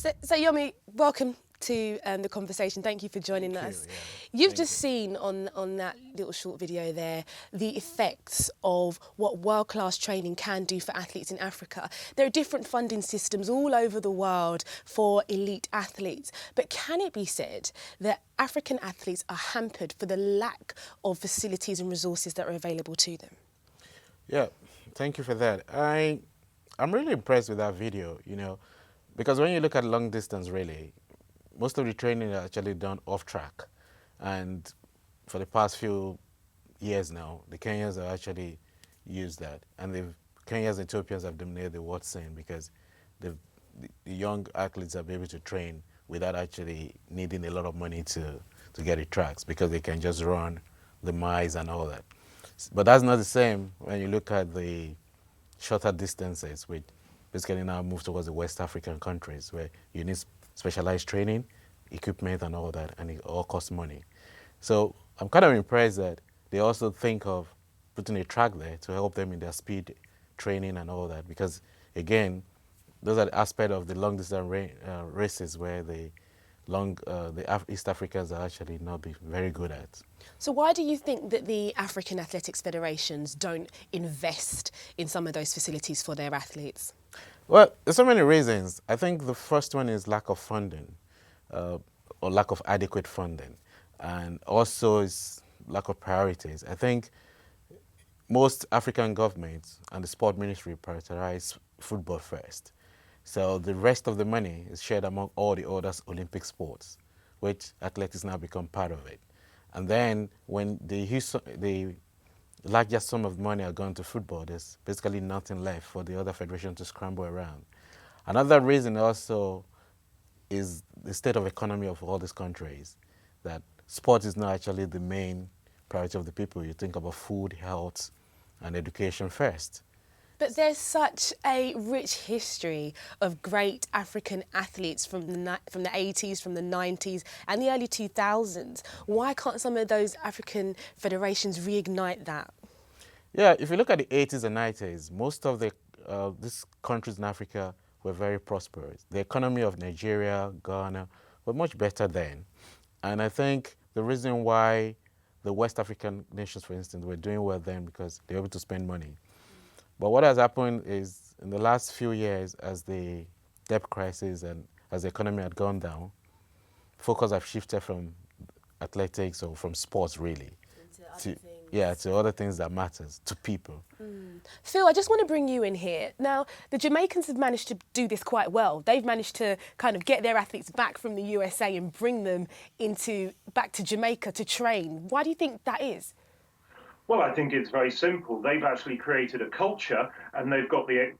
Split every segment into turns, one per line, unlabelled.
So Yomi, welcome to the conversation. Thank you for joining us. You've just seen on that little short video there the effects of what world-class training can do for athletes in Africa. There are different funding systems all over the world for elite athletes, but can it be said that African athletes are hampered for the lack of facilities and resources that are available to them?
Yeah, thank you for that. I'm really impressed with that video, because when you look at long distance, really, most of the training is actually done off track. And for the past few years now, the Kenyans have actually used that. And Kenyans and Ethiopians have dominated the world scene because the young athletes are able to train without actually needing a lot of money to get the tracks, because they can just run the miles and all that. But that's not the same when you look at the shorter distances, which basically now move towards the West African countries, where you need specialized training, equipment and all that, and it all costs money. So I'm kind of impressed that they also think of putting a track there to help them in their speed training and all that, because again, those are the aspects of the long distance races where the East Africans are actually not be very good at.
So why do you think that the African athletics federations don't invest in some of those facilities for their athletes?
Well, there's so many reasons. I think the first one is lack of funding, or lack of adequate funding, and also is lack of priorities. I think most African governments and the sport ministry prioritize football first. So the rest of the money is shared among all the other Olympic sports, which athletics now become part of it. And then when the largest sum of money are gone to football, there's basically nothing left for the other federation to scramble around. Another reason also is the state of economy of all these countries, that sport is not actually the main priority of the people. You think about food, health, and education first.
But there's such a rich history of great African athletes from the 80s, from the 90s and the early 2000s. Why can't some of those African federations reignite that?
Yeah, if you look at the 80s and 90s, most of these countries in Africa were very prosperous. The economy of Nigeria, Ghana were much better then. And I think the reason why the West African nations, for instance, were doing well then because they were able to spend money. But what has happened is in the last few years, as the debt crisis and as the economy had gone down, focus have shifted from athletics or from sports really to other things that matters to people.
Phil, I just want to bring you in here. Now, the Jamaicans have managed to do this quite well. They've managed to kind of get their athletes back from the USA and bring them back to Jamaica to train. Why do you think that is?
Well, I think it's very simple. They've actually created a culture and they've got the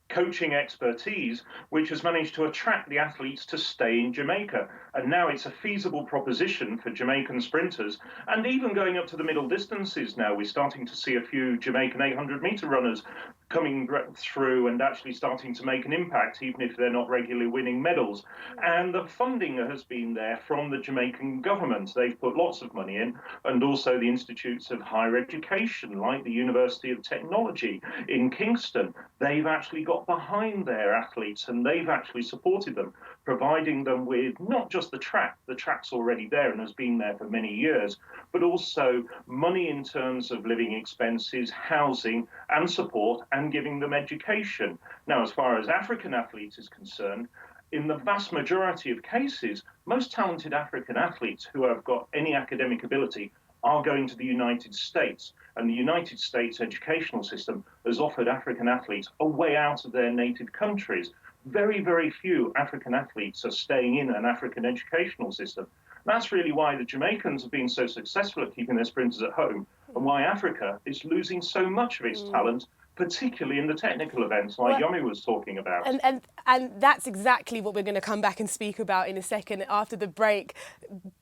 coaching expertise, which has managed to attract the athletes to stay in Jamaica. And now it's a feasible proposition for Jamaican sprinters. And even going up to the middle distances now, we're starting to see a few Jamaican 800-meter runners coming through and actually starting to make an impact, even if they're not regularly winning medals. And the funding has been there from the Jamaican government. They've put lots of money in, and also the institutes of higher education, like the University of Technology in Kingston. They've actually got behind their athletes and they've actually supported them, providing them with not just the track's already there and has been there for many years, but also money in terms of living expenses, housing and support, and giving them education. Now, as far as African athletes is concerned, in the vast majority of cases, most talented African athletes who have got any academic ability are going to the United States. And the United States educational system has offered African athletes a way out of their native countries. Very, very few African athletes are staying in an African educational system. That's really why the Jamaicans have been so successful at keeping their sprinters at home, and why Africa is losing so much of its talent, particularly in the technical events like Yomi was talking about.
And that's exactly what we're going to come back and speak about in a second after the break.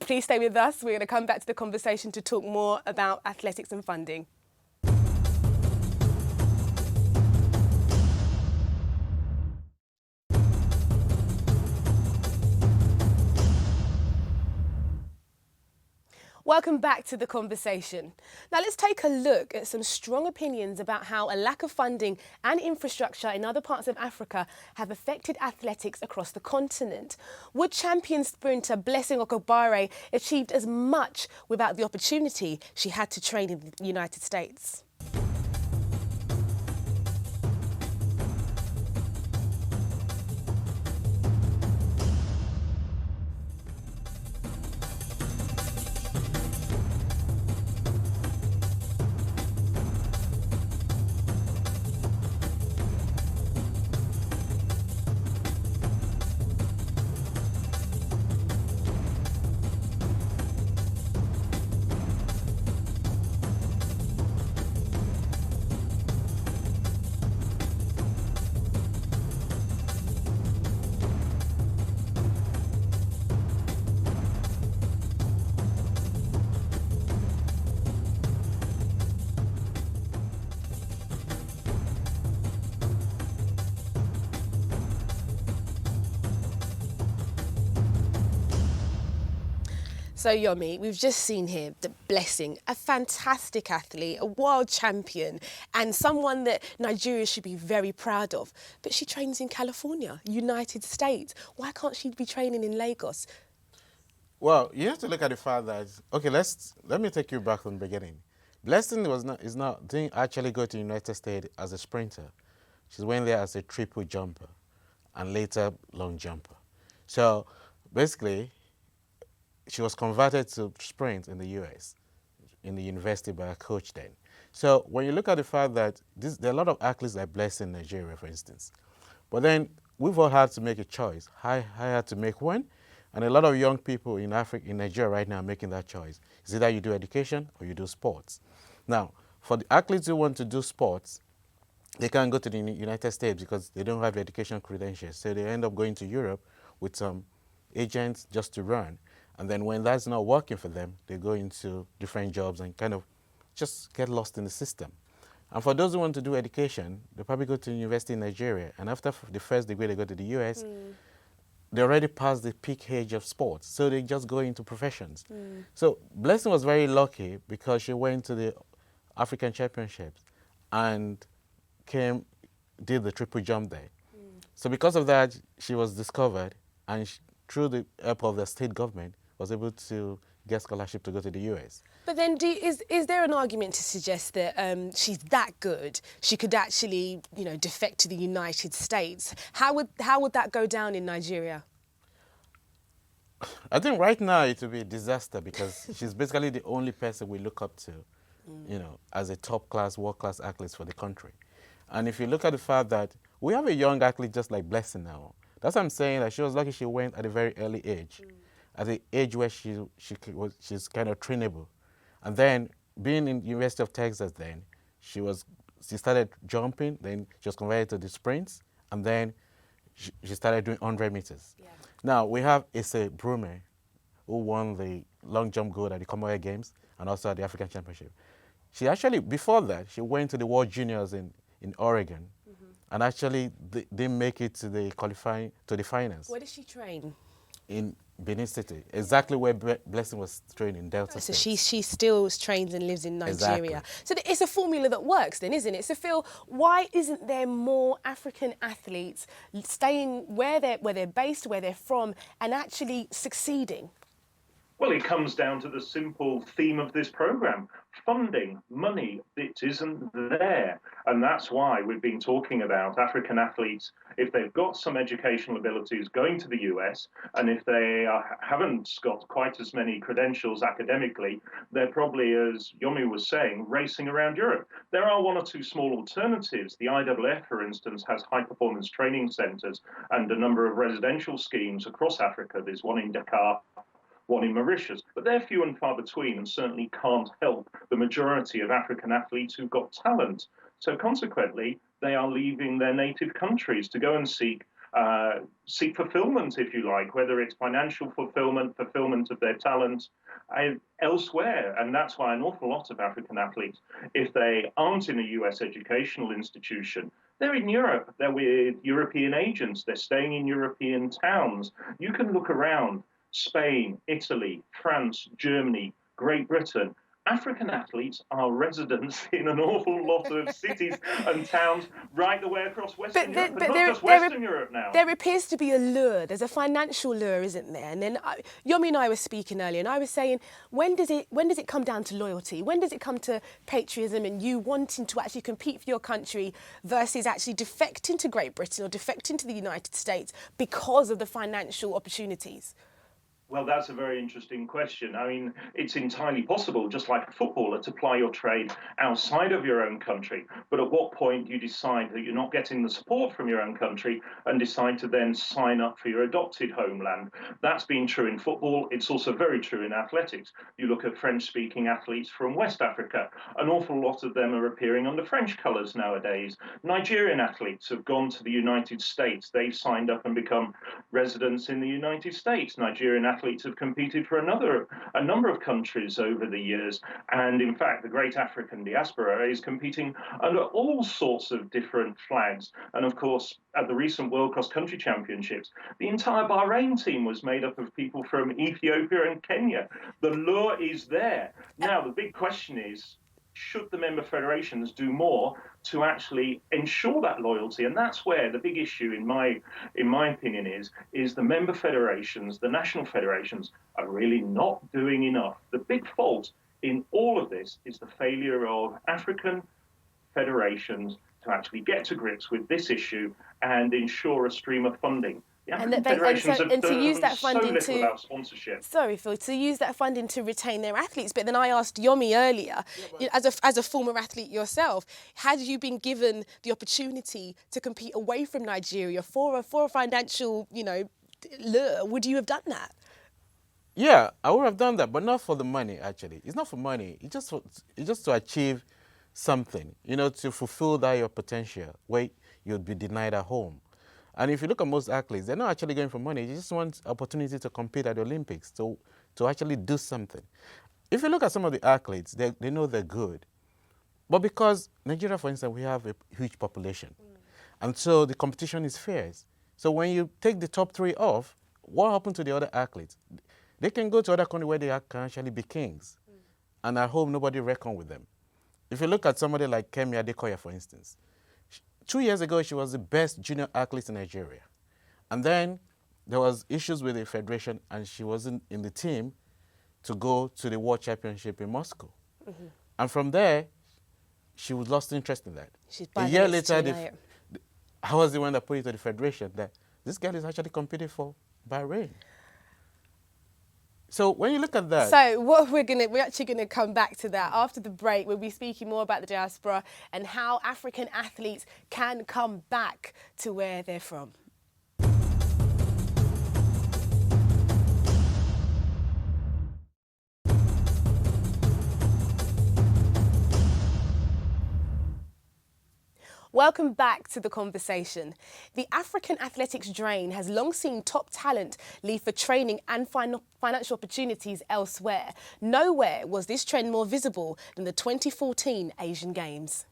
Please stay with us. We're going to come back to the conversation to talk more about athletics and funding. Welcome back to the conversation. Now let's take a look at some strong opinions about how a lack of funding and infrastructure in other parts of Africa have affected athletics across the continent. Would champion sprinter Blessing Okobare achieved as much without the opportunity she had to train in the United States? So Yomi, we've just seen here the Blessing, a fantastic athlete, a world champion, and someone that Nigeria should be very proud of. But she trains in California, United States. Why can't she be training in Lagos?
Well, you have to look at the fact that, okay, let me take you back from the beginning. Blessing didn't actually go to the United States as a sprinter. She went there as a triple jumper and later long jumper. So basically, she was converted to sprint in the US, in the university by a coach then. So when you look at the fact that there are a lot of athletes like Blessing in Nigeria, for instance, but then we've all had to make a choice. I had to make one, and a lot of young people in Africa, in Nigeria right now are making that choice. It's either you do education or you do sports. Now, for the athletes who want to do sports, they can't go to the United States because they don't have education credentials. So they end up going to Europe with some agents just to run. And then when that's not working for them, they go into different jobs and kind of just get lost in the system. And for those who want to do education, they probably go to university in Nigeria. And after the first degree, they go to the US. They already passed the peak age of sports, so they just go into professions. So Blessing was very lucky because she went to the African Championships and did the triple jump there. So because of that, she was discovered, and through the help of the state government, was able to get scholarship to go to the US.
But then is there an argument to suggest that she's that good, she could actually, defect to the United States? How would that go down in Nigeria?
I think right now it will be a disaster because she's basically the only person we look up to, as a top-class, world-class athlete for the country. And if you look at the fact that we have a young athlete just like Blessing now, that's what I'm saying, that she was lucky she went at a very early age, at the age where she's kind of trainable. And then being in University of Texas then, she started jumping, then she was converted to the sprints, and then she started doing 100 meters. Yeah. Now, we have Issa Brume, who won the long jump gold at the Commonwealth Games and also at the African Championship. She actually, before that, she went to the World Juniors in Oregon, and actually didn't make it to the finals.
Where did she train?
In Benin City, exactly where Blessing was training, Delta State.
So she still trains and lives in Nigeria.
Exactly.
So it's a formula that works then, isn't it? So Phil, why isn't there more African athletes staying where they're based, where they're from, and actually succeeding?
Well, it comes down to the simple theme of this program. Funding, money, it isn't there. And that's why we've been talking about African athletes, if they've got some educational abilities, going to the US, and if they haven't got quite as many credentials academically, they're probably, as Yomi was saying, racing around Europe. There are one or two small alternatives. The IAAF, for instance, has high-performance training centers and a number of residential schemes across Africa. There's one in Dakar, one in Mauritius, but they're few and far between and certainly can't help the majority of African athletes who've got talent. So consequently, they are leaving their native countries to go and seek fulfillment, if you like, whether it's financial fulfillment of their talent elsewhere. And that's why an awful lot of African athletes, if they aren't in a US educational institution, they're in Europe. They're with European agents. They're staying in European towns. You can look around. Spain, Italy, France, Germany, Great Britain. African athletes are residents in an awful lot of cities and towns right the way across Western Europe, but not just Western Europe now.
There appears to be a lure. There's a financial lure, isn't there? And then Yomi and I were speaking earlier, and I was saying, when does it come down to loyalty? When does it come to patriotism and you wanting to actually compete for your country versus actually defecting to Great Britain or defecting to the United States because of the financial opportunities?
Well, that's a very interesting question. I mean, it's entirely possible, just like a footballer, to ply your trade outside of your own country. But at what point do you decide that you're not getting the support from your own country and decide to then sign up for your adopted homeland? That's been true in football. It's also very true in athletics. You look at French-speaking athletes from West Africa. An awful lot of them are appearing under French colours nowadays. Nigerian athletes have gone to the United States. They've signed up and become residents in the United States. Nigerian athletes have competed for a number of countries over the years. And in fact, the great African diaspora is competing under all sorts of different flags. And of course, at the recent World Cross Country Championships, the entire Bahrain team was made up of people from Ethiopia and Kenya. The lure is there. Now, the big question is, should the member federations do more to actually ensure that loyalty? And that's where the big issue, in my opinion, is the member federations, the national federations, are really not doing enough. The big fault in all of this is the failure of African federations to actually get to grips with this issue and ensure a stream of funding.
And to use that funding
without sponsorship.
Sorry, Phil, to use that funding to retain their athletes. But then I asked Yomi earlier, as a former athlete yourself, had you been given the opportunity to compete away from Nigeria for a financial, lure, would you have done that?
Yeah, I would have done that, but not for the money. Actually, it's not for money. It's just to achieve something, to fulfill that your potential where you'd be denied at home. And if you look at most athletes, they're not actually going for money. They just want opportunity to compete at the Olympics, to actually do something. If you look at some of the athletes, they know they're good. But because Nigeria, for instance, we have a huge population. And so the competition is fierce. So when you take the top 3 off, what happens to the other athletes? They can go to other countries where they can actually be kings. And at home, nobody reckon with them. If you look at somebody like Kemi Adekoya, for instance, 2 years ago, she was the best junior athlete in Nigeria. And then there was issues with the federation, and she wasn't in the team to go to the World Championship in Moscow. Mm-hmm. And from there, she was lost interest in that. A year later, I was the one that put it to the federation that this girl is actually competing for Bahrain. So when you look at that...
So what we're actually going to come back to that. After the break, we'll be speaking more about the diaspora and how African athletes can come back to where they're from. Welcome back to the conversation. The African athletics drain has long seen top talent leave for training and financial opportunities elsewhere. Nowhere was this trend more visible than the 2014 Asian Games.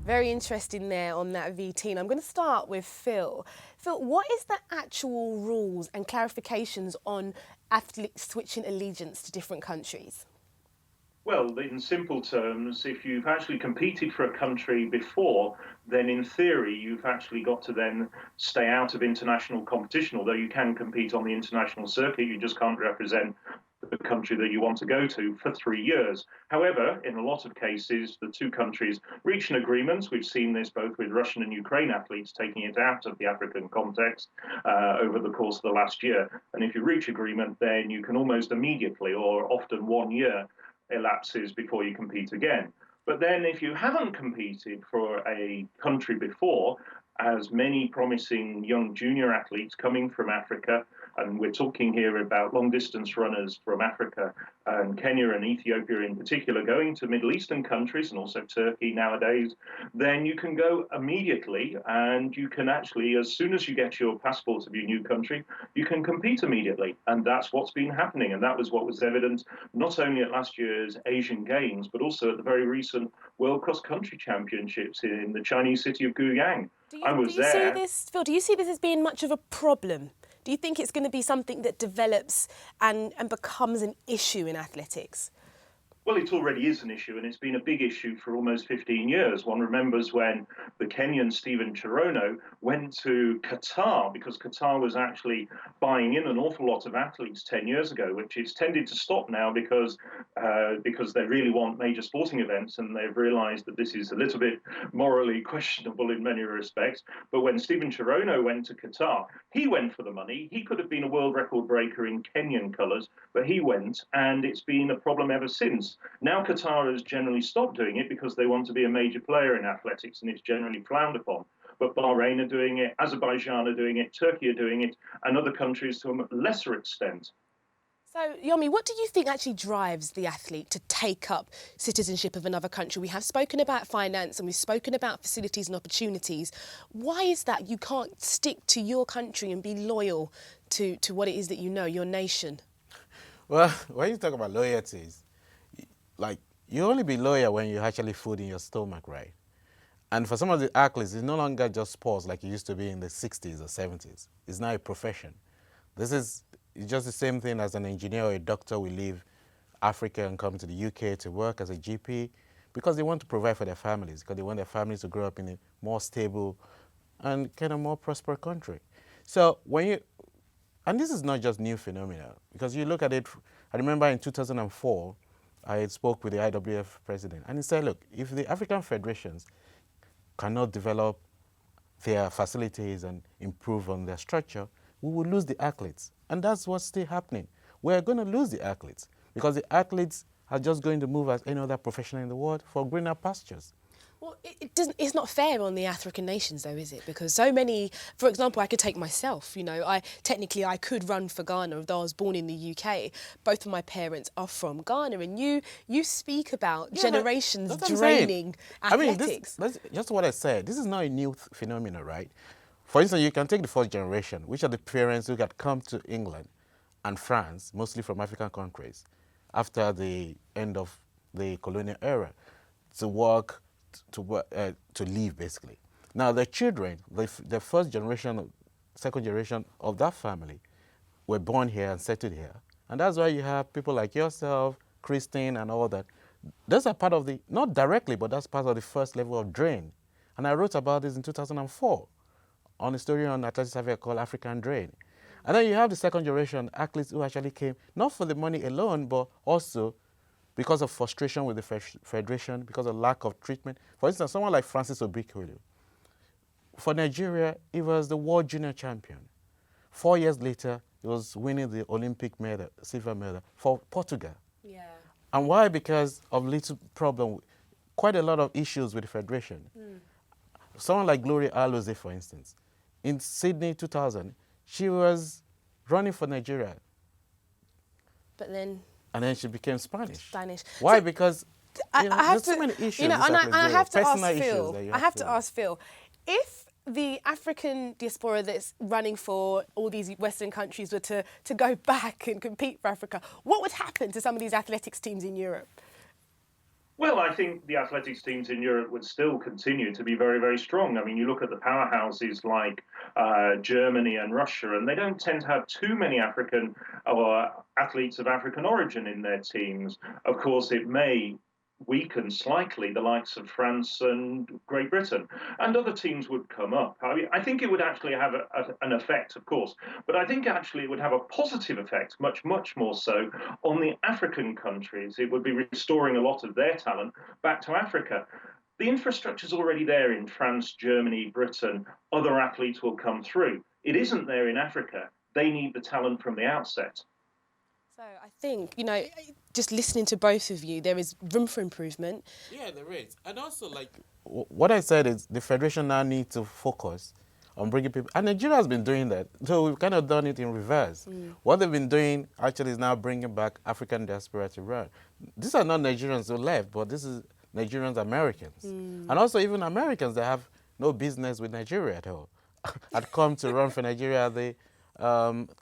Very interesting there on that VT. I'm going to start with Phil. Phil, what is the actual rules and clarifications on athletes switching allegiance to different countries?
Well, in simple terms, if you've actually competed for a country before, then in theory, you've actually got to then stay out of international competition, although you can compete on the international circuit, you just can't represent the country that you want to go to for 3 years. However, in a lot of cases, the two countries reach an agreement. We've seen this both with Russian and Ukraine athletes taking it out of the African context over the course of the last year. And if you reach agreement, then you can almost immediately, or often 1 year, elapses before you compete again. But then if you haven't competed for a country before, as many promising young junior athletes coming from Africa, and we're talking here about long distance runners from Africa and Kenya and Ethiopia in particular, going to Middle Eastern countries and also Turkey nowadays, then you can go immediately and you can actually, as soon as you get your passport of your new country, you can compete immediately. And that's what's been happening. And that was what was evident not only at last year's Asian Games, but also at the very recent World Cross Country Championships in the Chinese city of Guiyang. I was there.
See this, Phil, do you see this as being much of a problem? Do you think it's going to be something that develops and becomes an issue in athletics?
Well, it already is an issue, and it's been a big issue for almost 15 years. One remembers when the Kenyan Stephen Cherono went to Qatar, because Qatar was actually buying in an awful lot of athletes 10 years ago, which is tended to stop now because they really want major sporting events, and they've realized that this is a little bit morally questionable in many respects. But when Stephen Cherono went to Qatar, he went for the money. He could have been a world record breaker in Kenyan colours, but he went, and it's been a problem ever since. Now Qatar has generally stopped doing it because they want to be a major player in athletics, and it's generally frowned upon. But Bahrain are doing it, Azerbaijan are doing it, Turkey are doing it, and other countries to a lesser extent.
So, Yomi, what do you think actually drives the athlete to take up citizenship of another country? We have spoken about finance and we've spoken about facilities and opportunities. Why is that you can't stick to your country and be loyal to what it is that you know, your nation?
Well, when you talk about loyalties, like, you only be loyal when you actually food in your stomach, right? And for some of the athletes, it's no longer just sports like it used to be in the 60s or 70s. It's now a profession. It's just the same thing as an engineer or a doctor will leave Africa and come to the UK to work as a GP because they want to provide for their families, because they want their families to grow up in a more stable and kind of more prosperous country. So and this is not just new phenomena, because you look at it, I remember in 2004, I spoke with the IWF president, and he said, look, if the African federations cannot develop their facilities and improve on their structure, we will lose the athletes. And that's what's still happening. We're going to lose the athletes because the athletes are just going to move as any other professional in the world for greener pastures.
Well, it's not fair on the African nations, though, is it? Because so many, for example, I could take myself, you know, I could run for Ghana, although I was born in the UK. Both of my parents are from Ghana, and you speak about generations draining athletics.
I mean, that's just what I said. This is not a new phenomenon, right? For instance, you can take the first generation, which are the parents who had come to England and France, mostly from African countries, after the end of the colonial era, to work, to leave, basically. Now, the children, the first generation, second generation of that family were born here and settled here. And that's why you have people like yourself, Christine, and all that. Those are part of the, not directly, but that's part of the first level of drain. And I wrote about this in 2004 on a story on Athletics Africa called African Drain. And then you have the second generation athletes who actually came, not for the money alone, but also because of frustration with the federation, because of lack of treatment. For instance, someone like Francis Obikolu. For Nigeria, he was the world junior champion. 4 years later, he was winning the Olympic medal, silver medal, for Portugal.
Yeah.
And why? Because of little problem, quite a lot of issues with the federation. Someone like Gloria Aloze, for instance. In Sydney 2000, she was running for Nigeria.
But then...
And then she became Spanish.
Why?
So because there's so many issues.
You know, and I have to
ask
Phil, if the African diaspora that's running for all these Western countries were to go back and compete for Africa, what would happen to some of these athletics teams in Europe?
Well, I think the athletics teams in Europe would still continue to be very, very strong. I mean, you look at the powerhouses like Germany and Russia, and they don't tend to have too many African or athletes of African origin in their teams. Of course, it may weaken slightly the likes of France and Great Britain, and other teams would come up. I think it would actually have an effect, of course, but I think actually it would have a positive effect, much more so, on the African countries. It would be restoring a lot of their talent back to Africa. The infrastructure is already there in France, Germany, Britain. Other athletes will come through. It isn't there in Africa. They need the talent from the outset.
So I think, you know, just listening to both of you, there is room for improvement.
Yeah, there is. And also, like, what I said is the federation now needs to focus on bringing people. And Nigeria has been doing that. So we've kind of done it in reverse. What they've been doing actually is now bringing back African diaspora to run. These are not Nigerians who left, but this is Nigerians, Americans. And also even Americans that have no business with Nigeria at all had come to run for Nigeria at the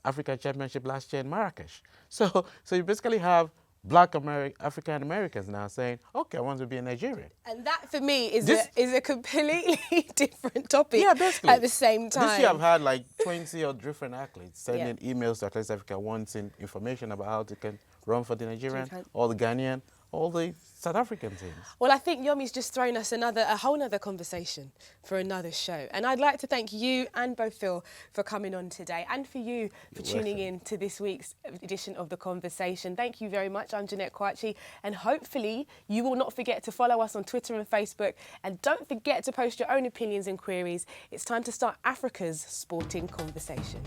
African Championship last year in Marrakesh. So you basically have Black African Americans now saying, okay, I want to be a Nigerian.
And that, for me, is a completely different topic.
Yeah, basically.
At the same time.
This year I've had like 20 or different athletes sending emails to Athletics Africa wanting information about how they can run for the Nigerian, or the Ghanaian, all the South African teams.
Well, I think Yomi's just thrown us a whole nother conversation for another show. And I'd like to thank you and both Phil for coming on today, and for you for tuning in to this week's edition of The Conversation. Thank you very much. I'm Jeanette Kwachi, and hopefully you will not forget to follow us on Twitter and Facebook, and don't forget to post your own opinions and queries. It's time to start Africa's sporting conversation.